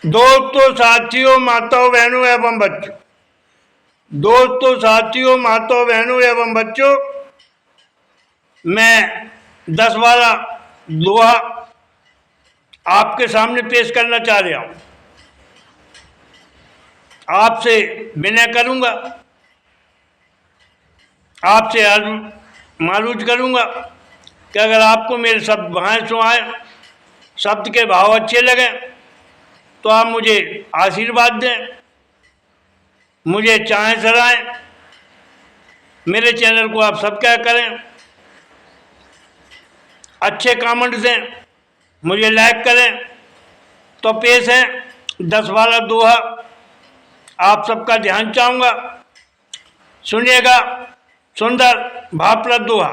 दोस्तों, साथियों, माताओं, बहनों एवं बच्चों, दोस्तों, साथियों, माताओं, बहनों एवं बच्चों, मैं 10-12 दोहा आपके सामने पेश करना चाह रहा हूं। आपसे विनय करूंगा, आपसे मालूज करूंगा कि अगर आपको मेरे शब्द भाएं सुहाए, शब्द के भाव अच्छे लगे तो आप मुझे आशीर्वाद दें, मुझे चाहें सराहें, मेरे चैनल को आप सब क्या करें, अच्छे कमेंट दें, मुझे लाइक करें। तो पेश है 10-12 दोहा, आप सबका ध्यान चाहूंगा, सुनिएगा। सुंदर भावप्रद दोहा।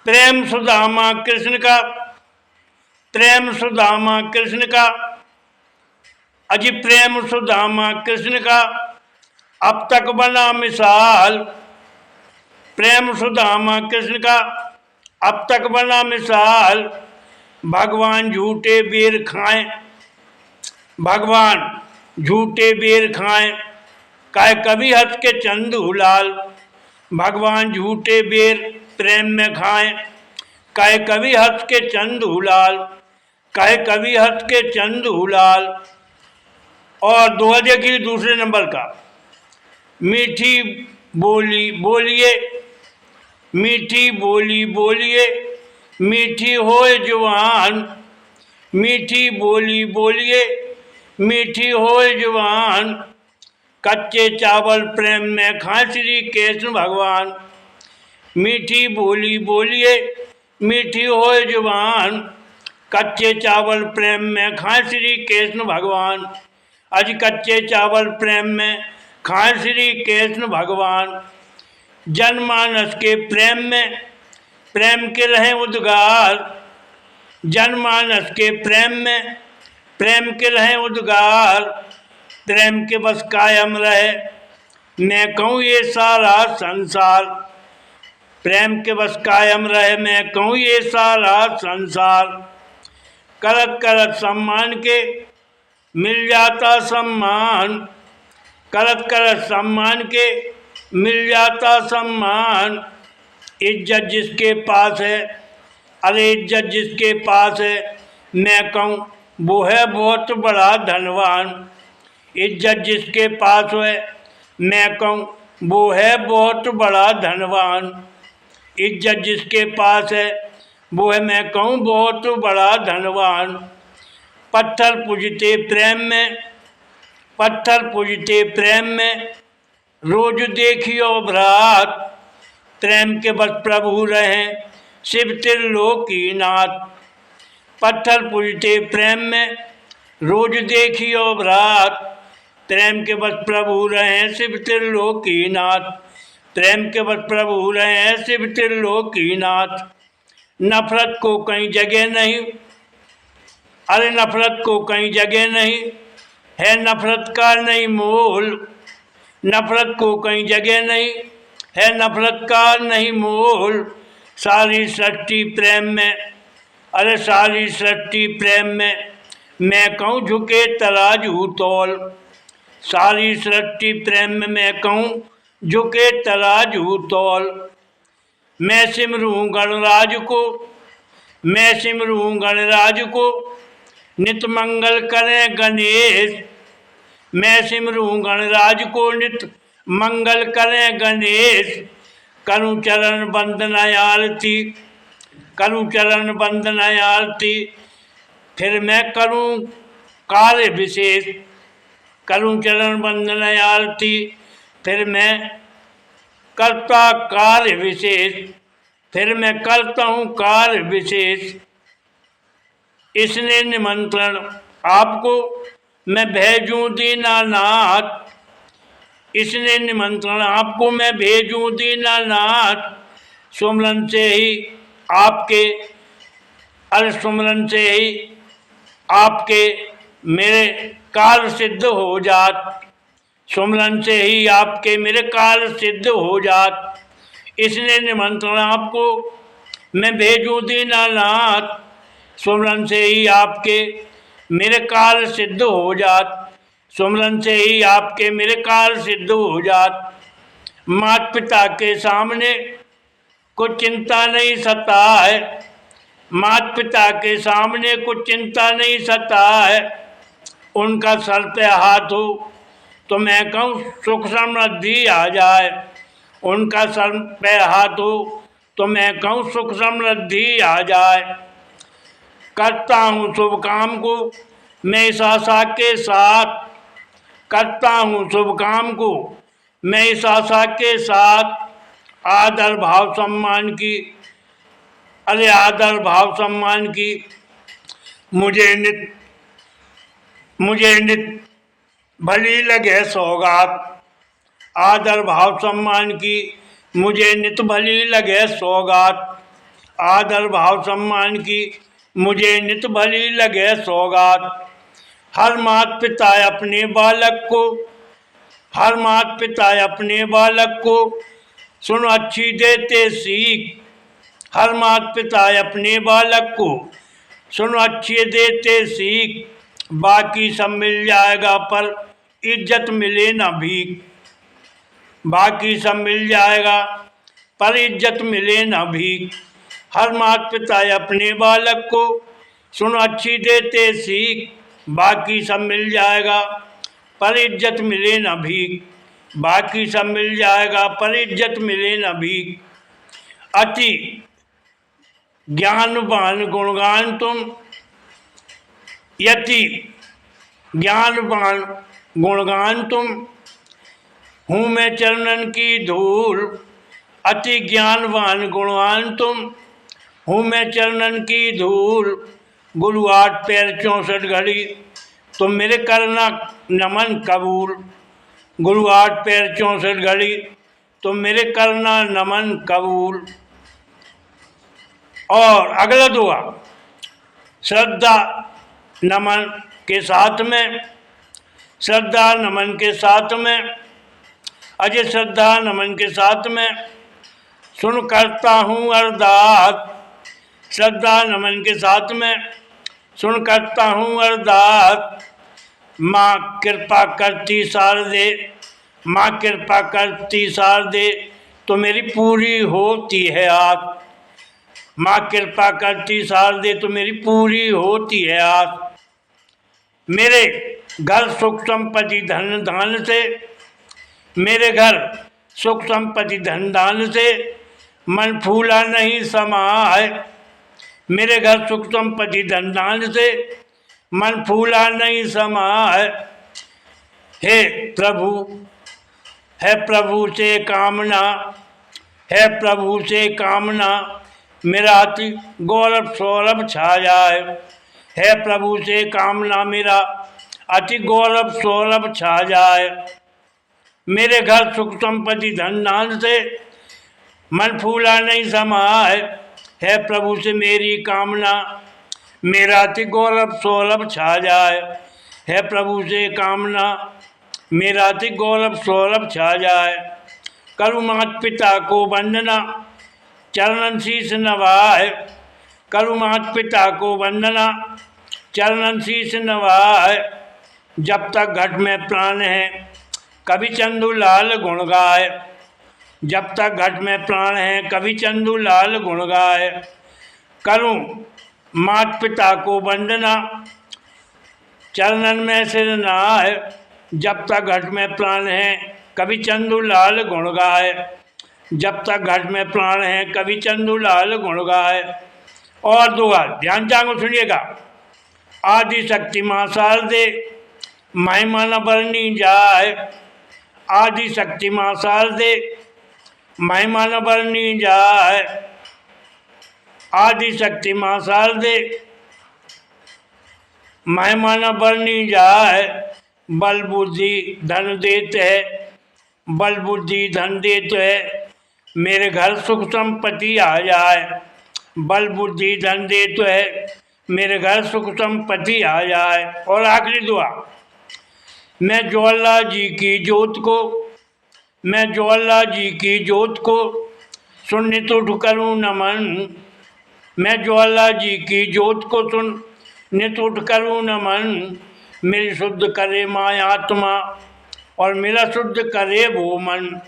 प्रेम सुदामा कृष्ण का, प्रेम सुदामा कृष्ण का, अजी प्रेम सुदामा कृष्ण का अब तक बना मिसाल। प्रेम सुदामा कृष्ण का अब तक बना मिसाल। भगवान झूठे बेर खाएं, भगवान झूठे बेर खाएं, काहे कभी हंस के चंद हुलाल। भगवान झूठे बेर प्रेम में खाएं, काहे कभी हंस के चंद हुलाल, काहे कभी हंस के चंद हुलाल। और दोहा देखिए दूसरे नंबर का। मीठी बोली बोलिए, मीठी बोली बोलिए, मीठी होए जुबान। मीठी बोली बोलिए, मीठी होए जुबान। कच्चे चावल प्रेम में खाएं श्री कृष्ण भगवान। मीठी बोली बोलिए, मीठी होए जुबान। कच्चे चावल प्रेम में खाएं श्री कृष्ण भगवान। आज कच्चे चावल प्रेम में खाएं श्री कृष्ण भगवान। जनमानस के प्रेम में प्रेम के रहें उद्गार। जनमानस के प्रेम में प्रेम के रहें उद्गार। प्रेम के बस कायम रहे मैं कहूँ ये सारा संसार। प्रेम के बस कायम रहे मैं कहूँ ये सारा संसार। करत करत सम्मान के मिल जाता सम्मान। करत करत सम्मान के मिल जाता सम्मान। इज्जत जिसके पास है, अरे इज्जत जिसके पास है, मैं कहूँ वो है बहुत बड़ा धनवान। इज्जत जिसके पास है, मैं कहूँ वो है बहुत बड़ा धनवान। इज्जत जिसके पास है वो है मैं कहूँ बहुत बड़ा धनवान। पत्थर पूजते प्रेम में, पत्थर पूजते प्रेम में, रोज देखियो भ्रात। प्रेम के बस प्रभु रहें शिव त्रिलोकीनाथ। पत्थर पूजते प्रेम में, रोज देखियो भ्रात। प्रेम के बस प्रभु रहें शिव त्रिलोकीनाथ। प्रेम के बस प्रभु रहें शिव त्रिलोकीनाथ। नफरत को कहीं जगह नहीं, अरे नफरत को कहीं जगह नहीं है, नफरत का नहीं मोल। नफरत को कहीं जगह नहीं है, नफरत का नहीं मोल। सारी सृष्टि प्रेम में, अरे सारी सृष्टि प्रेम में, मैं कहूँ झुके तराजू तौल। सारी सृष्टि प्रेम में मैं कहूँ झुके तराजू तौल। मैं सिमरूं गणराज को, मैं सिमरूं गणराज को, नित मंगल करें गणेश। मैं सिमरूं गणराज को, नित मंगल करें गणेश। करूं चरण बंदन आरती, करूं चरण बंदन आरती, फिर मैं करूं कार्य विशेष। करूं चरण बंदन आरती, फिर मैं करता कार्य विशेष। फिर मैं करता हूँ कार्य विशेष। इसने निमंत्रण आपको मैं भेजूं दीनानाथ। इसने निमंत्रण आपको मैं भेजूं दीनानाथ। सुमरन से ही आपके, अरे सुमरन से ही आपके मेरे कार्य सिद्ध हो जात। सुमरन से ही आपके मेरे कार्य सिद्ध हो जात। इसने निमंत्रण आपको मैं भेजूं दीनानाथ। सुमरन से ही आपके मेरे कार्य सिद्ध हो जात। सुमरन से ही आपके मेरे कार्य सिद्ध हो जात। माता पिता के सामने कुछ चिंता नहीं सता है। माता पिता के सामने कुछ चिंता नहीं सता है। उनका सर पे हाथ हो तो मैं कहूँ सुख समृद्धि आ जाए। उनका सर पे हाथ हो तो मैं कहूँ सुख समृद्धि आ जाए। करता हूँ शुभ काम को मैं इस आशा के साथ। करता हूँ शुभ काम को मैं इस आशा के साथ। आदर भाव सम्मान की, अरे आदर भाव सम्मान की मुझे नित भली लगे सौगात। आदर भाव सम्मान की मुझे नित भली लगे सौगात। आदर भाव सम्मान की मुझे नित भली लगे सौगात। हर माता पिता अपने बालक को, हर माता पिता अपने बालक को सुन अच्छी देते सीख। हर माता पिता अपने बालक को सुन अच्छी देते सीख। बाकी सब मिल जाएगा पर इज्जत मिले ना भीख। बाकी सब मिल जाएगा पर इज्जत मिले ना भीख। हर माता पिता अपने बालक को सुन अच्छी देते सीख। बाकी सब मिल जाएगा पर इज्जत मिले ना भीख। बाकी सब मिल जाएगा पर इज्जत मिले ना भीख। अति ज्ञानवान गुणगान तुम, यति ज्ञानवान गुणगान तुम। हूँ मैं चरणन की धूल। अति ज्ञानवान गुणवान तुम, हूँ मैं चरणन की धूल। गुरु 8 पैर 64 घड़ी तुम मेरे करना नमन कबूल। गुरु 8 पैर 64 घड़ी तुम मेरे करना नमन कबूल। और अगला दुआ श्रद्धा नमन के साथ में, श्रद्धा नमन के साथ में, अजय श्रद्धा नमन के साथ में सुन करता हूँ अरदास। श्रद्धा नमन के साथ में सुन करता हूँ अरदास। माँ कृपा करती शारदे, माँ कृपा करती शारदे तो मेरी पूरी होती है आस। माँ कृपा करती शारदे तो मेरी पूरी होती है आस। मेरे घर सुख संपत्ति धन दान से, मेरे घर सुख संपत्ति धन दान से मन फूला नहीं समा है। मेरे घर सुख संपत्ति धन दान से मन फूला नहीं समा है। हे प्रभु, है प्रभु से कामना, है प्रभु से कामना मेरा अति गौरव सौरभ छा जाए। है प्रभु से कामना मेरा अति गौरव सौरभ छा जाए। मेरे घर सुख संपत्ति धन दान से मन फूला नहीं समा है प्रभु से मेरी कामना मेरा अति गौरव सौरभ छा जाए। है प्रभु से कामना मेरा अति गौरव सौरभ छा जाए। करूँ माता पिता को वंदना चरणन शीश नवाए। करूँ माता पिता को वंदना चरणन शीश नवाए। जब तक घट में प्राण है कभी चंदू लाल गुण गाए। जब तक घट में प्राण है कभी चंदू लाल गुण गाए। करूँ माता पिता को वंदना चरणन में सिर नाए। जब तक घट में प्राण है कभी चंदू लाल गुण गाए। जब तक घट में प्राण है कभी चंदू लाल गुण गाए। और दुआ ध्यान जागो सुनिएगा। आदि शक्ति माँ शारदे महिमा न बरनी जाए। आदि शक्ति माँ शारदे महिमा न बरनी जाए। आदि शक्ति माँ शारदे महिमा न बरनी जाए। बल बुद्धि धन देते है, बल बुद्धि धन देते है मेरे घर सुख संपत्ति आ जाए। बल बुद्धि धन देते है मेरे घर सुख संपत्ति आ जाए। और आखिरी दुआ मैं ज्वाला जी की जोत को, मैं ज्वाला जी की जोत को सुन तो करूँ नमन। मैं ज्वाला जी की जोत को सुन नित उठ करूँ न मन, मेरी शुद्ध करे माय आत्मा, और मेरा शुद्ध करे वो मन,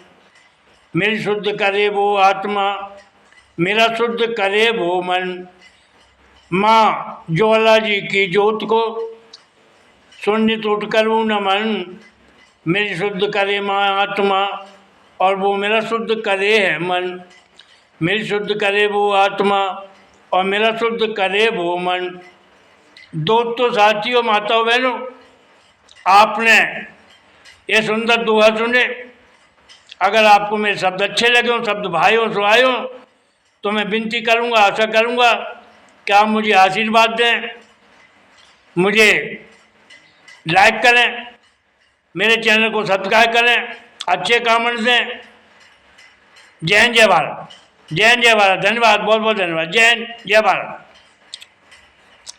मेरी शुद्ध करे वो आत्मा, मेरा शुद्ध करे वो मन। माँ ज्वाला जी की ज्योत को सुनित उठ करूँ न मन, मेरी शुद्ध करे माँ आत्मा, और वो मेरा शुद्ध करे है मन, मेरी शुद्ध करे वो आत्मा, और मेरा शुद्ध करे वो मन। दोस्तों, साथियों, माताओं, बहनों, आपने ये सुंदर दोहा सुने। अगर आपको मेरे शब्द अच्छे लगे हों, शब्द भाइयों सुहाए हों, तो मैं विनती करूँगा, आशा करूँगा कि आप मुझे आशीर्वाद दें, मुझे लाइक करें, मेरे चैनल को सब्सक्राइब करें, अच्छे कमेंट्स दें। जय हिंद, जय भारत। जय हिंद, जय भारत। धन्यवाद, बहुत बहुत धन्यवाद। जय हिंद, जय भारत।